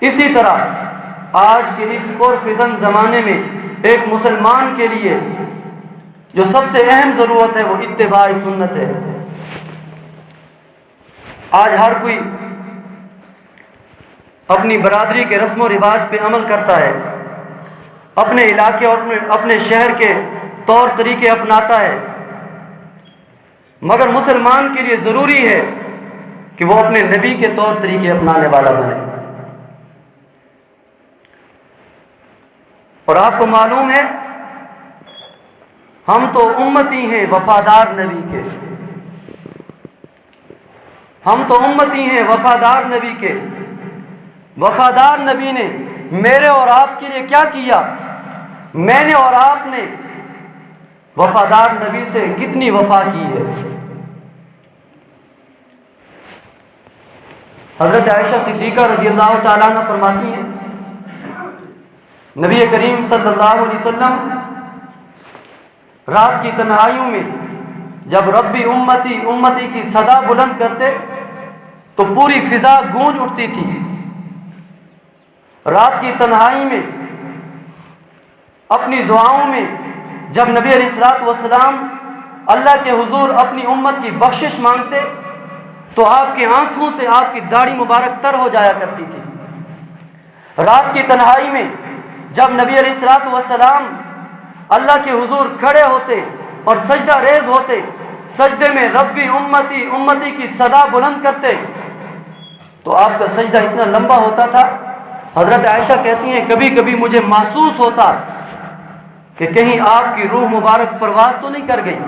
اسی طرح آج کے اس پرفتن زمانے میں ایک مسلمان کے لیے جو سب سے اہم ضرورت ہے وہ اتباع سنت ہے۔ آج ہر کوئی اپنی برادری کے رسم و رواج پہ عمل کرتا ہے، اپنے علاقے اور اپنے شہر کے طور طریقے اپناتا ہے، مگر مسلمان کے لیے ضروری ہے کہ وہ اپنے نبی کے طور طریقے اپنانے والا بنے۔ اور آپ کو معلوم ہے ہم تو امتی ہیں وفادار نبی کے، ہم تو امتی ہیں وفادار نبی کے۔ وفادار نبی نے میرے اور آپ کے لیے کیا کیا؟ میں نے اور آپ نے وفادار نبی سے کتنی وفا کی ہے؟ حضرت عائشہ صدیقہ رضی اللہ تعالیٰ عنہ فرماتی ہیں نبی کریم صلی اللہ علیہ وسلم رات کی تنہائیوں میں جب ربی امتی امتی کی صدا بلند کرتے تو پوری فضا گونج اٹھتی تھی۔ رات کی تنہائی میں اپنی دعاؤں میں جب نبی علیہ الصلوۃ والسلام اللہ کے حضور اپنی امت کی بخشش مانگتے تو آپ کے آنسوؤں سے آپ کی داڑھی مبارک تر ہو جایا کرتی تھی۔ رات کی تنہائی میں جب نبی علیہ الصلوۃ والسلام اللہ کے حضور کھڑے ہوتے اور سجدہ ریز ہوتے، سجدے میں ربی امتی امتی کی صدا بلند کرتے تو آپ کا سجدہ اتنا لمبا ہوتا تھا، حضرت عائشہ کہتی ہیں کبھی کبھی مجھے محسوس ہوتا کہ کہیں آپ کی روح مبارک پرواز تو نہیں کر گئی۔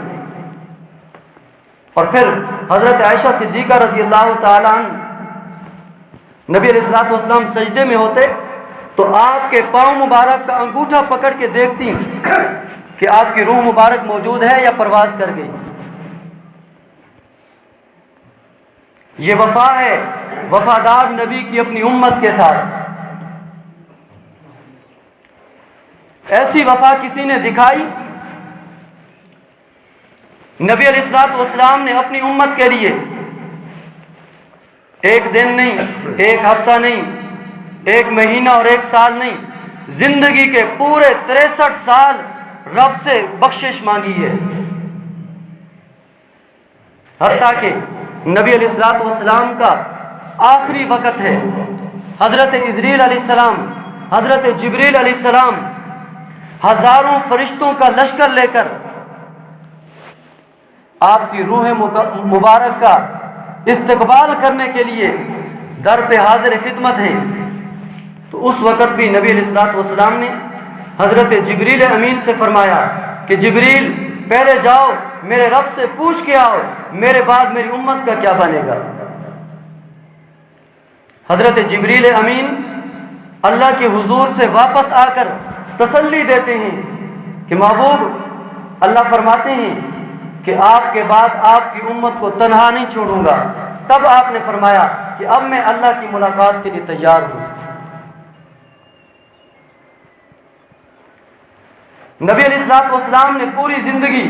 اور پھر حضرت عائشہ صدیقہ رضی اللہ تعالیٰ عنہ نبی علیہ الصلوۃ والسلام سجدے میں ہوتے تو آپ کے پاؤں مبارک کا انگوٹھا پکڑ کے دیکھتی کہ آپ کی روح مبارک موجود ہے یا پرواز کر گئی۔ یہ وفا ہے وفادار نبی کی اپنی امت کے ساتھ۔ ایسی وفا کسی نے دکھائی؟ نبی علیہ الصلوۃ والسلام نے اپنی امت کے لیے ایک دن نہیں، ایک ہفتہ نہیں، ایک مہینہ اور ایک سال نہیں، زندگی کے پورے 63 سال رب سے بخشش مانگی ہے، حتیٰ کہ نبی علیہ الصلوۃ والسلام کا آخری وقت ہے، حضرت عزرائیل علیہ السلام، حضرت جبریل علیہ السلام ہزاروں فرشتوں کا لشکر لے کر آپ کی روح مبارک کا استقبال کرنے کے لیے در پہ حاضر خدمت ہیں۔ تو اس وقت بھی نبی علیہ الصلوۃ والسلام نے حضرت جبریل امین سے فرمایا کہ جبریل پہلے جاؤ میرے رب سے پوچھ کے آؤ میرے بعد میری امت کا کیا بنے گا۔ حضرت جبریل امین اللہ کے حضور سے واپس آ کر تسلی دیتے ہیں کہ محبوب اللہ فرماتے ہیں کہ آپ کے بعد آپ کی امت کو تنہا نہیں چھوڑوں گا۔ تب آپ نے فرمایا کہ اب میں اللہ کی ملاقات کے لیے تیار ہوں۔ نبی علیہ الصلوۃ والسلام نے پوری زندگی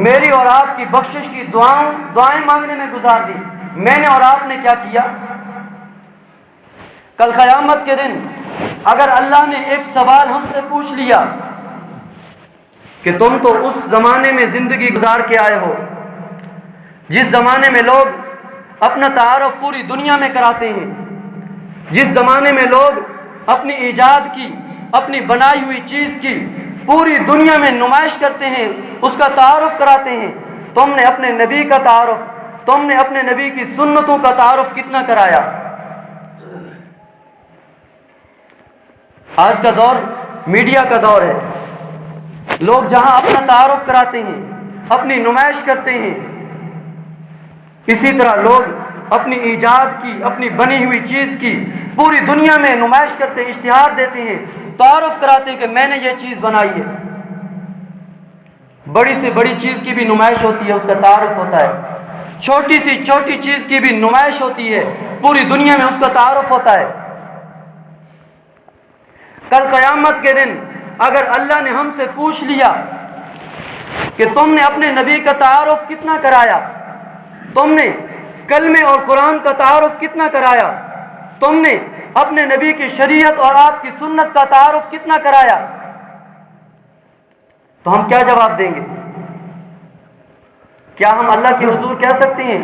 میری اور آپ کی بخشش کی دعائیں مانگنے میں گزار دی۔ میں نے اور آپ نے کیا کیا؟ کل قیامت کے دن اگر اللہ نے ایک سوال ہم سے پوچھ لیا کہ تم تو اس زمانے میں زندگی گزار کے آئے ہو جس زمانے میں لوگ اپنا تعارف پوری دنیا میں کراتے ہیں، جس زمانے میں لوگ اپنی ایجاد کی، اپنی بنائی ہوئی چیز کی پوری دنیا میں نمائش کرتے ہیں، اس کا تعارف کراتے ہیں، تم نے اپنے نبی کا تعارف، تم نے اپنے نبی کی سنتوں کا تعارف کتنا کرایا؟ آج کا دور میڈیا کا دور ہے، لوگ جہاں اپنا تعارف کراتے ہیں، اپنی نمائش کرتے ہیں، اسی طرح لوگ اپنی ایجاد کی، اپنی بنی ہوئی چیز کی پوری دنیا میں نمائش کرتے ہیں، اشتہار دیتے ہیں، تعارف کراتے ہیں کہ میں نے یہ چیز بنائی ہے۔ بڑی سے بڑی چیز کی بھی نمائش ہوتی ہے، اس کا تعارف ہوتا ہے، چھوٹی سی چھوٹی چیز کی بھی نمائش ہوتی ہے، پوری دنیا میں اس کا تعارف ہوتا ہے۔ کل قیامت کے دن اگر اللہ نے ہم سے پوچھ لیا کہ تم نے اپنے نبی کا تعارف کتنا کرایا، تم نے کلمے اور قرآن کا تعارف کتنا کرایا، تم نے اپنے نبی کی شریعت اور آپ کی سنت کا تعارف کتنا کرایا، تو ہم کیا جواب دیں گے؟ کیا ہم اللہ کے حضور کہہ سکتے ہیں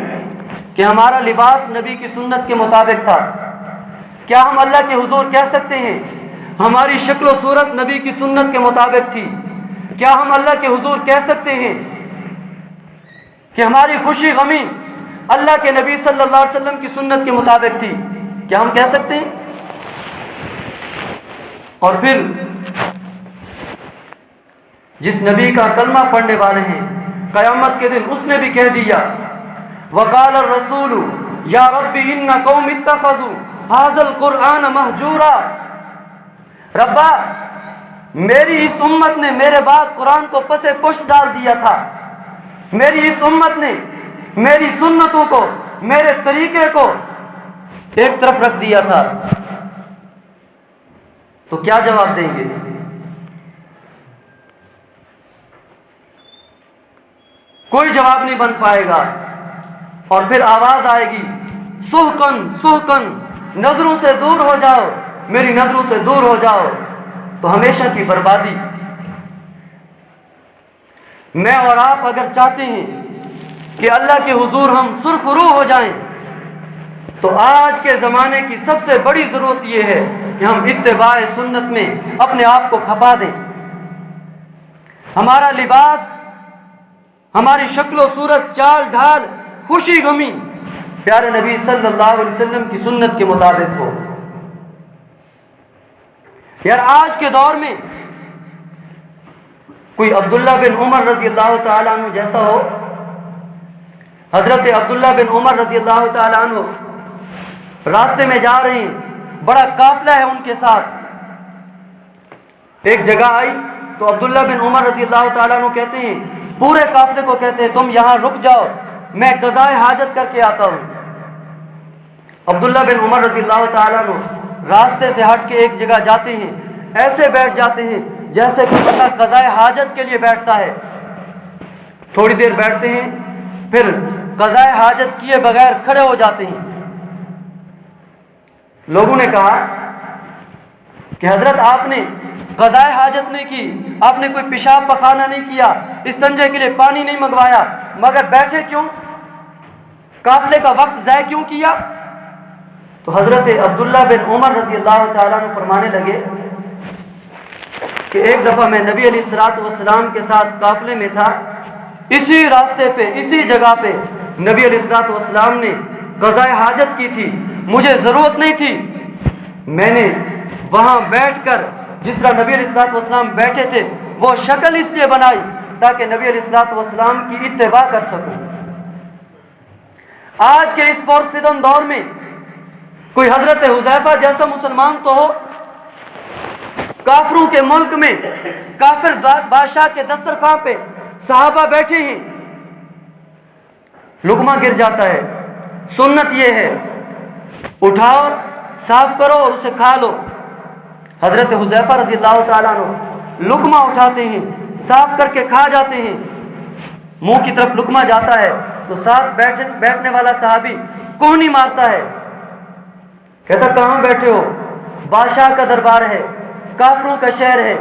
کہ ہمارا لباس نبی کی سنت کے مطابق تھا؟ کیا ہم اللہ کے حضور کہہ سکتے ہیں ہماری شکل و صورت نبی کی سنت کے مطابق تھی؟ کیا ہم اللہ کے حضور کہہ سکتے ہیں کہ ہماری خوشی غمی اللہ کے نبی صلی اللہ علیہ وسلم کی سنت کے مطابق تھی؟ کیا ہم کہہ سکتے ہیں؟ اور پھر جس نبی کا کلمہ پڑھنے والے ہیں قیامت کے دن اس نے بھی کہہ دیا وقال الرسول یا رب ان قوم اتخذوا هذا القرآن مہجورا، ربا میری اس امت نے میرے بعد قرآن کو پس پشت ڈال دیا تھا، میری اس امت نے میری سنتوں کو میرے طریقے کو ایک طرف رکھ دیا تھا، تو کیا جواب دیں گے؟ کوئی جواب نہیں بن پائے گا، اور پھر آواز آئے گی سحقن سحقن، نظروں سے دور ہو جاؤ، میری نظروں سے دور ہو جاؤ، تو ہمیشہ کی بربادی۔ میں اور آپ اگر چاہتے ہیں کہ اللہ کے حضور ہم سرخ روح ہو جائیں تو آج کے زمانے کی سب سے بڑی ضرورت یہ ہے کہ ہم اتباع سنت میں اپنے آپ کو کھپا دیں۔ ہمارا لباس، ہماری شکل و صورت، چال ڈھال، خوشی غمی پیارے نبی صلی اللہ علیہ وسلم کی سنت کے مطابق ہو۔ یار آج کے دور میں کوئی عبداللہ بن عمر رضی اللہ تعالیٰ عنہ جیسا ہو، حضرت عبداللہ بن عمر رضی اللہ تعالیٰ عنہ راستے میں جا رہے ہیں، بڑا قافلہ ہے ان کے ساتھ، ایک جگہ آئی تو عبداللہ بن عمر رضی اللہ تعالیٰ عنہ کہتے ہیں، پورے قافلے کو کہتے ہیں تم یہاں رک جاؤ، میں قضائے حاجت کر کے آتا ہوں۔ عبداللہ بن عمر رضی اللہ تعالیٰ عنہ راستے سے ہٹ کے ایک جگہ جاتے ہیں، ایسے بیٹھ جاتے ہیں جیسے کہ بندہ قضائے حاجت کے لیے بیٹھتا ہے۔ تھوڑی دیر بیٹھتے ہیں، پھر قضائے حاجت کیے بغیر کھڑے ہو جاتے ہیں۔ لوگوں نے کہا کہ حضرت آپ نے قضائے حاجت نہیں کی، آپ نے کوئی پیشاب پخانہ نہیں کیا، استنجے کے لیے پانی نہیں منگوایا، مگر بیٹھے کیوں؟ قافلے کا وقت ضائع کیوں کیا؟ تو حضرت عبداللہ بن عمر رضی اللہ تعالیٰ عنہ فرمانے لگے کہ ایک دفعہ میں نبی علیہ الصلوۃ والسلام کے ساتھ قافلے میں تھا، اسی راستے پہ اسی جگہ پہ نبی علیہ الصلوۃ والسلام نے قضائے حاجت کی تھی، مجھے ضرورت نہیں تھی، میں نے وہاں بیٹھ کر جس طرح نبی علیہ الصلوۃ والسلام بیٹھے تھے وہ شکل اس لیے بنائی تاکہ نبی علیہ الصلوۃ والسلام کی اتباع کر سکوں۔ آج کے اس پرفتن دور میں کوئی حضرت حذیفہ جیسا مسلمان تو ہو، کافروں کے ملک میں کافر بادشاہ کے دسترخوان پہ صحابہ بیٹھے ہیں، لقمہ گر جاتا ہے، سنت یہ ہے اٹھاؤ، صاف کرو اور اسے کھا لو۔ حضرت حذیفہ رضی اللہ تعالیٰ عنہ لقمہ اٹھاتے ہیں، صاف کر کے کھا جاتے ہیں، منہ کی طرف لقمہ جاتا ہے تو ساتھ بیٹھنے والا صحابی کوہنی مارتا ہے، کہتا کہاں بیٹھے ہو؟ بادشاہ کا دربار ہے، کافروں کا شہر ہے،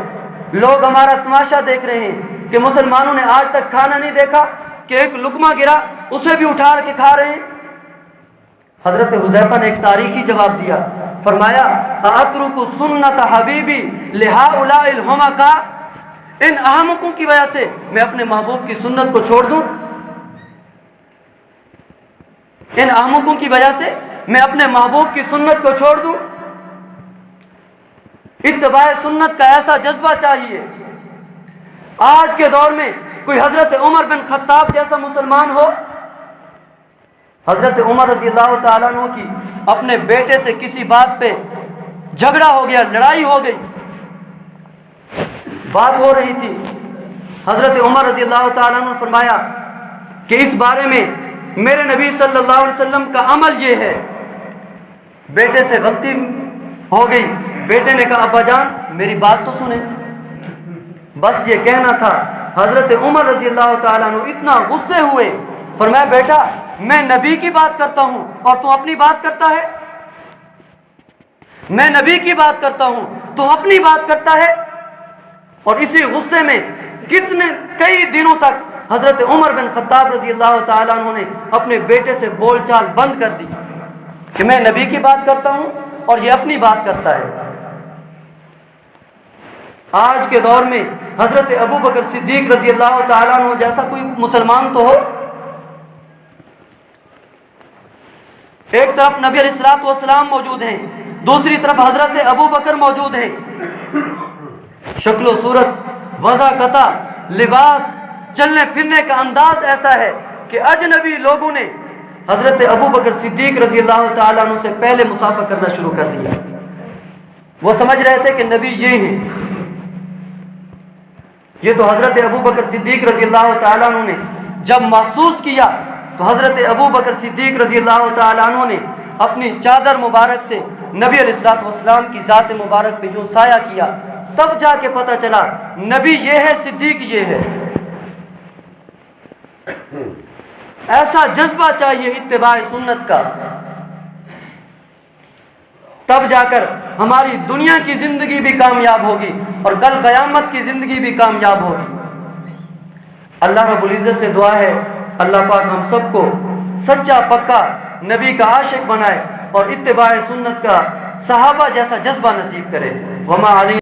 لوگ ہمارا تماشا دیکھ رہے ہیں کہ مسلمانوں نے آج تک کھانا نہیں دیکھا کہ ایک لقمہ گرا اسے بھی اٹھا کے کھا رہے ہیں۔ حضرت حذیفہ نے ایک تاریخی جواب دیا، فرمایا اترک سنت حبیبی لہؤلاء الحمقاء، ان احمقوں کی وجہ سے میں اپنے محبوب کی سنت کو چھوڑ دوں؟ ان احمقوں کی وجہ سے میں اپنے محبوب کی سنت کو چھوڑ دوں؟ اتباع سنت کا ایسا جذبہ چاہیے۔ آج کے دور میں کوئی حضرت عمر بن خطاب جیسا مسلمان ہو، حضرت عمر رضی اللہ تعالیٰ عنہ کی اپنے بیٹے سے کسی بات پہ جھگڑا ہو گیا، لڑائی ہو گئی، بات ہو رہی تھی، حضرت عمر رضی اللہ تعالیٰ عنہ نے فرمایا کہ اس بارے میں میرے نبی صلی اللہ علیہ وسلم کا عمل یہ ہے۔ بیٹے سے غلطی ہو گئی، بیٹے نے کہا ابا جان میری بات تو سنیں، بس یہ کہنا تھا۔ حضرت عمر رضی اللہ تعالیٰ عنہ اتنا غصے ہوئے، فرمایا بیٹا میں نبی کی بات کرتا ہوں اور تو اپنی بات کرتا ہے؟ میں نبی کی بات کرتا ہوں تو اپنی بات کرتا ہے۔ اور اسی غصے میں کئی دنوں تک حضرت عمر بن خطاب رضی اللہ تعالیٰ عنہ نے اپنے بیٹے سے بول چال بند کر دی کہ میں نبی کی بات کرتا ہوں اور یہ اپنی بات کرتا ہے۔ آج کے دور میں حضرت ابو بکر صدیق رضی اللہ تعالیٰ عنہ جیسا کوئی مسلمان تو ہو؟ ایک طرف نبی علیہ الصلوۃ والسلام موجود ہیں، دوسری طرف حضرت ابو بکر موجود ہیں، شکل و صورت، وضع قطع، لباس، چلنے پھرنے کا انداز ایسا ہے کہ اجنبی لوگوں نے حضرت ابو بکر صدیق رضی اللہ تعالیٰ عنہ سے پہلے مصافحہ کرنا شروع کر دیا۔ وہ سمجھ رہے تھے کہ نبی یہ ہیں۔ یہ تو حضرت ابو بکر صدیق رضی اللہ تعالیٰ عنہ نے جب محسوس کیا تو حضرت ابو بکر صدیق رضی اللہ تعالیٰ عنہ نے اپنی چادر مبارک سے نبی علیہ الصلوۃ والسلام کی ذات مبارک پہ یوں سایہ کیا، تب جا کے پتہ چلا نبی یہ ہے، صدیق یہ ہے۔ ایسا جذبہ چاہیے اتباع سنت کا، تب جا کر ہماری دنیا کی زندگی بھی کامیاب ہوگی اور کل قیامت کی زندگی بھی کامیاب ہوگی۔ اللہ رب العزت سے دعا ہے اللہ پاک ہم سب کو سچا پکا نبی کا عاشق بنائے اور اتباع سنت کا صحابہ جیسا جذبہ نصیب کرے۔ وما علی